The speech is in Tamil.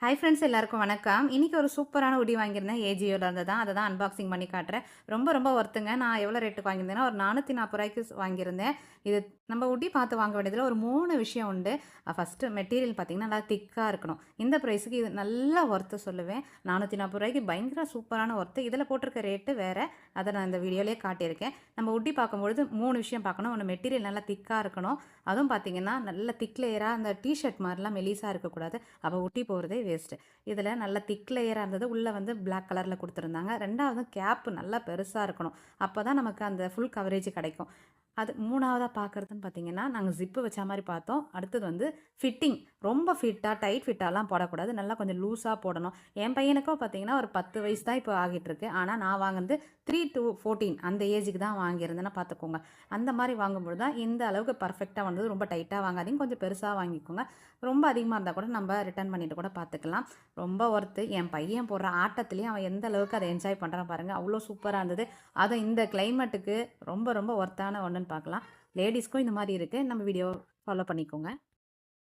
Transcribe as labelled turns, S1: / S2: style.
S1: ஹாய் ஃப்ரெண்ட்ஸ் எல்லாருக்கும் வணக்கம். இன்னைக்கு ஒரு சூப்பரான உடி வாங்கியிருந்தேன். ஏஜியோல இருந்து தான். அத தான் அன்பாக்சிங் பண்ணி காட்டுறேன். ரொம்ப ஒர்த்துங்க. நான் எவ்வளோ ரேட்டுக்கு வாங்கியிருந்தேன்னா, ஒரு ரூ. 440க்கு வாங்கியிருந்தேன். இது நம்ம உட்டி பார்த்து வாங்க வேண்டியதில ஒரு 3 விஷயம் உண்டு. ஃபர்ஸ்ட்டு மெட்டீரியல் பார்த்தீங்கன்னா, நல்லா திக்கா இருக்கணும். இந்த பிரைஸுக்கு இது நல்லா ஒர்த்து சொல்லுவேன். ரூ. 440க்கு பயங்கர சூப்பரான ஒர்த்து. இதில போட்டிருக்க ரேட்டு வேற. அத நான் இந்த வீடியோலயே காட்டியிருக்கேன். நம்ம உட்டி பார்க்கும்பொழுது 3 விஷயம் பார்க்கணும். ஒண்ணு மெட்டீரியல் நல்லா திக்கா இருக்கணும். அதுவும் பார்த்தீங்கன்னா, நல்ல திக் லேயரா அந்த டீ ஷர்ட் மாரிலாம் மெலிசா இருக்கக்கூடாது. அப்ப உட்டி போறதே வேஸ்ட்டு. இதில நல்ல திக் லேயரா இருந்தது. உள்ள வந்து பிளாக் கலர்ல குடுத்துருந்தாங்க. 2வது கேப் நல்லா பெருசா இருக்கணும். அப்பதான் நமக்கு அந்த ஃபுல் கவரேஜ் கிடைக்கும். அது 3வதா பார்க்கறதுன்னு பார்த்தீங்கன்னா, நாங்க ஜிப்பு வச்ச மாரி பார்த்தோம். அடுத்தது வந்து ஃபிட்டிங். ரொம்ப ஃபிட்டா, டைட் ஃபிட்டாலாம் போடக்கூடாது. நல்லா கொஞ்சம் லூஸா போடணும். என் பையனுக்கும் பார்த்தீங்கன்னா, ஒரு 10 வயசு தான் இப்போ ஆகிட்டுருக்கு. ஆனா நான் வாங்குனது 3 டூ 14 அந்த ஏஜுக்கு தான் வாங்கியிருந்தேன்னா பார்த்துக்கோங்க. அந்த மாரி வாங்கும்பொழுது தான் இந்த அளவுக்கு பர்ஃபெக்ட்டா வந்தது. ரொம்ப டைட்டா வாங்காதீங்க. கொஞ்சம் பெருசா வாங்கிக்கோங்க. ரொம்ப அதிகமா இருந்தா கூட நம்ம ரிட்டர்ன் பண்ணிட்டு கூட பார்த்துக்கலாம். ரொம்ப ஒர்த்து. என் பையன் போடுற ஆட்டத்திலேயே அவன் எந்த அளவுக்கு அத என்ஜாய் பண்றான் பாருங்க. அவ்ளோ சூப்பரா இருந்தது. அதுவும் இந்த கிளைமேட்டுக்கு ரொம்ப ஒர்த்தான ஒண்ணுன்னு பார்க்கலாம். லேடீஸ்க்கும் இந்த மாரி இருக்கு. நம்ம வீடியோ ஃபாலோ பண்ணிக்கோங்க.